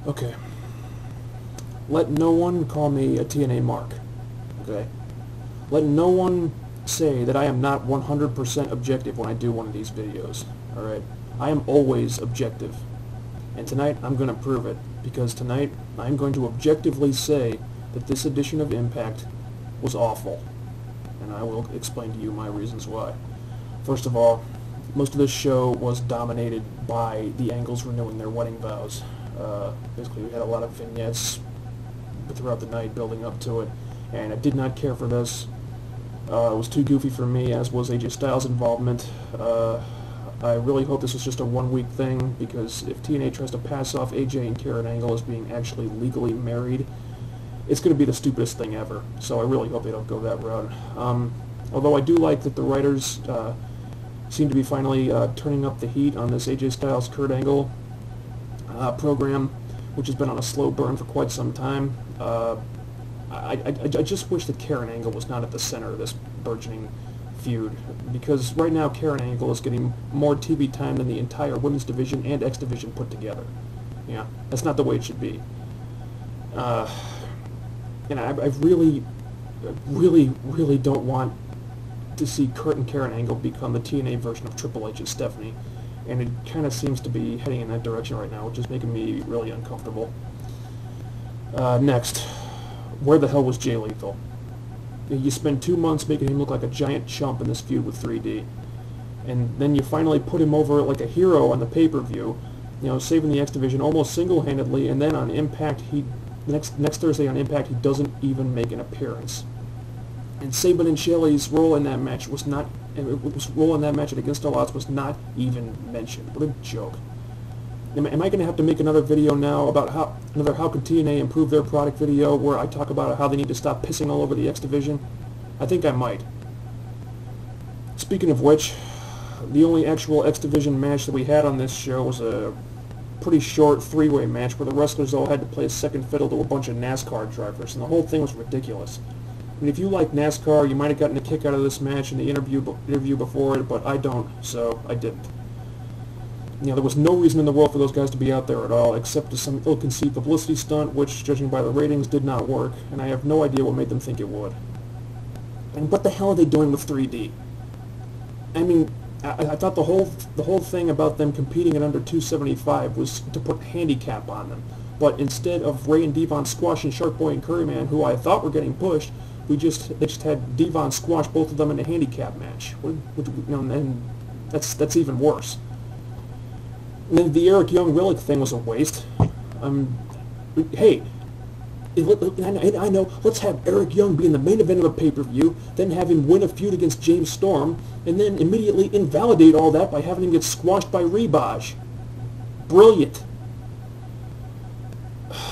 Okay. Let no one call me a TNA mark. Okay? Let no one say that I am not 100% objective when I do one of these videos. Alright? I am always objective. And tonight I'm going to prove it. Because tonight I'm going to objectively say that this edition of Impact was awful. And I will explain to you my reasons why. First of all, most of this show was dominated by the Angles renewing their wedding vows. Basically, we had a lot of vignettes throughout the night building up to it, and I did not care for this. It was too goofy for me, as was AJ Styles' involvement. I really hope this was just a one-week thing, because if TNA tries to pass off AJ and Karen Angle as being actually legally married, it's going to be the stupidest thing ever. So I really hope they don't go that route. Although I do like that the writers seem to be finally turning up the heat on this AJ Styles Kurt Angle program, which has been on a slow burn for quite some time. I just wish that Karen Angle was not at the center of this burgeoning feud, because right now Karen Angle is getting more TV time than the entire women's division and X division put together. Yeah, that's not the way it should be. And I really don't want to see Kurt and Karen Angle become the TNA version of Triple H and Stephanie, and it kind of seems to be heading in that direction right now, which is making me really uncomfortable. Next, where the hell was Jay Lethal? You spend 2 months making him look like a giant chump in this feud with 3D, and then you finally put him over like a hero on the pay-per-view, you know, saving the X Division almost single-handedly, and then on Impact, next Thursday on Impact, he doesn't even make an appearance. And Sabin and Shelley's role in that match was not, role in that match at Against All Odds was not even mentioned. What a joke. Am I going to have to make another video now about how can TNA improve their product video where I talk about how they need to stop pissing all over the X Division? I think I might. Speaking of which, the only actual X Division match that we had on this show was a pretty short three-way match where the wrestlers all had to play second fiddle to a bunch of NASCAR drivers, and the whole thing was ridiculous. I mean, if you like NASCAR, you might have gotten a kick out of this match in the interview before it, but I don't, so I didn't. You know, there was no reason in the world for those guys to be out there at all, except as some ill-conceived publicity stunt, which, judging by the ratings, did not work, and I have no idea what made them think it would. And what the hell are they doing with 3D? I mean, I thought the whole thing about them competing at under 275 was to put handicap on them, but instead of Ray and Devon squashing Shark Boy and Curryman, who I thought were getting pushed, they just had Devon squash both of them in a handicap match. And that's even worse. And then the Eric Young Relic thing was a waste. Hey, I know, let's have Eric Young be in the main event of a pay-per-view, then have him win a feud against James Storm, and then immediately invalidate all that by having him get squashed by Rebaj. Brilliant.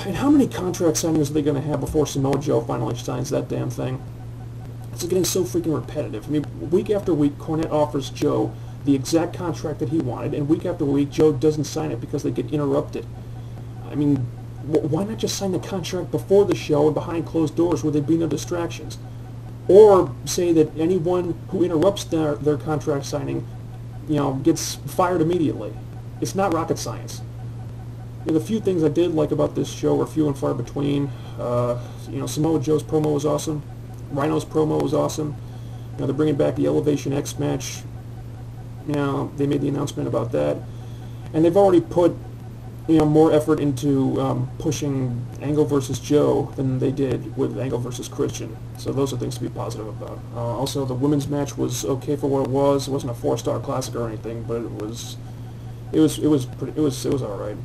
And how many contract signings are they going to have before Samoa Joe finally signs that damn thing? It's getting so freaking repetitive. I mean, week after week, Cornette offers Joe the exact contract that he wanted, and week after week, Joe doesn't sign it because they get interrupted. I mean, why not just sign the contract before the show and behind closed doors where there'd be no distractions? Or say that anyone who interrupts their contract signing, you know, gets fired immediately. It's not rocket science. You know, the few things I did like about this show were few and far between. You know, Samoa Joe's promo was awesome. Rhino's promo was awesome. You know, they're bringing back the Elevation X match. You know, they made the announcement about that. And they've already put, you know, more effort into pushing Angle versus Joe than they did with Angle versus Christian. So those are things to be positive about. Also, the women's match was okay for what it was. It wasn't a 4-star classic or anything, but it was all right.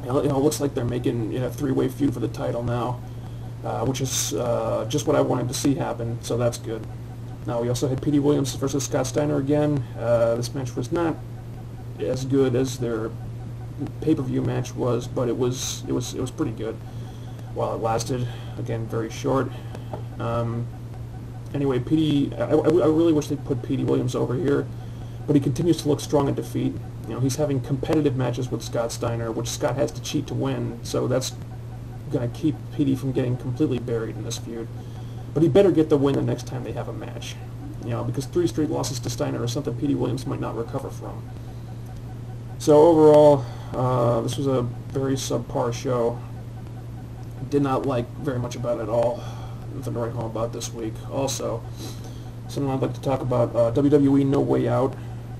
You know, it looks like they're making, you know, a 3-way feud for the title now, which is just what I wanted to see happen. So that's good. Now we also had Petey Williams versus Scott Steiner again. This match was not as good as their pay-per-view match was, but it was pretty good while it lasted. Again, very short. Anyway, Petey, I really wish they'd put Petey Williams over here, but he continues to look strong in defeat. You know, he's having competitive matches with Scott Steiner, which Scott has to cheat to win, so that's going to keep Petey from getting completely buried in this feud. But he better get the win the next time they have a match. You know, because 3 straight losses to Steiner is something Petey Williams might not recover from. So overall, This was a very subpar show. Did not like very much about it at all. Nothing to write home about this week. Also, something I'd like to talk about, WWE No Way Out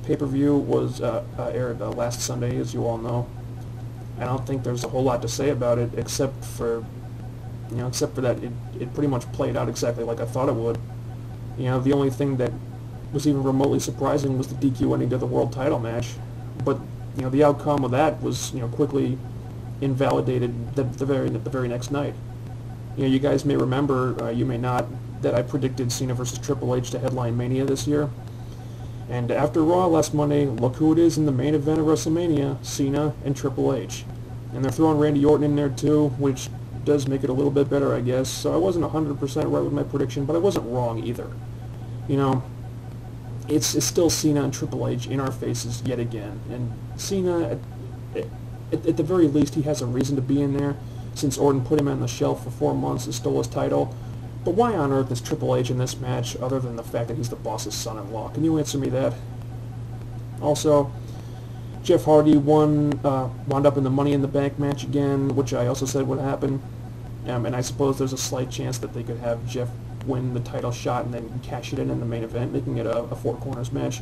pay-per-view was aired last Sunday, as you all know. I don't think there's a whole lot to say about it, except for that it pretty much played out exactly like I thought it would. The only thing that was even remotely surprising was the DQ ending to the world title match. But the outcome of that was quickly invalidated the very next night. You guys may remember, you may not, that I predicted Cena versus Triple H to headline Mania this year. And after Raw last Monday, look who it is in the main event of WrestleMania, Cena and Triple H. And they're throwing Randy Orton in there too, which does make it a little bit better, I guess. So I wasn't 100% right with my prediction, but I wasn't wrong either. It's still Cena and Triple H in our faces yet again. And Cena, at the very least, he has a reason to be in there, since Orton put him on the shelf for 4 months and stole his title. But why on earth is Triple H in this match, other than the fact that he's the boss's son-in-law? Can you answer me that? Also, Jeff Hardy wound up in the Money in the Bank match again, which I also said would happen. And I suppose there's a slight chance that they could have Jeff win the title shot and then cash it in the main event, making it a Four Corners match.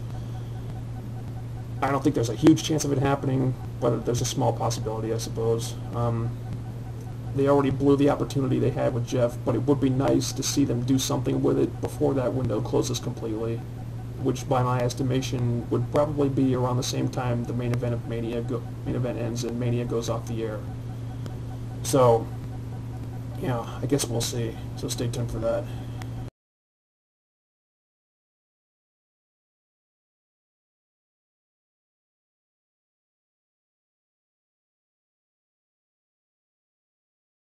I don't think there's a huge chance of it happening, but there's a small possibility, I suppose. They already blew the opportunity they had with Jeff, but it would be nice to see them do something with it before that window closes completely, which by my estimation would probably be around the same time the main event of main event ends and Mania goes off the air. So, I guess we'll see. So stay tuned for that.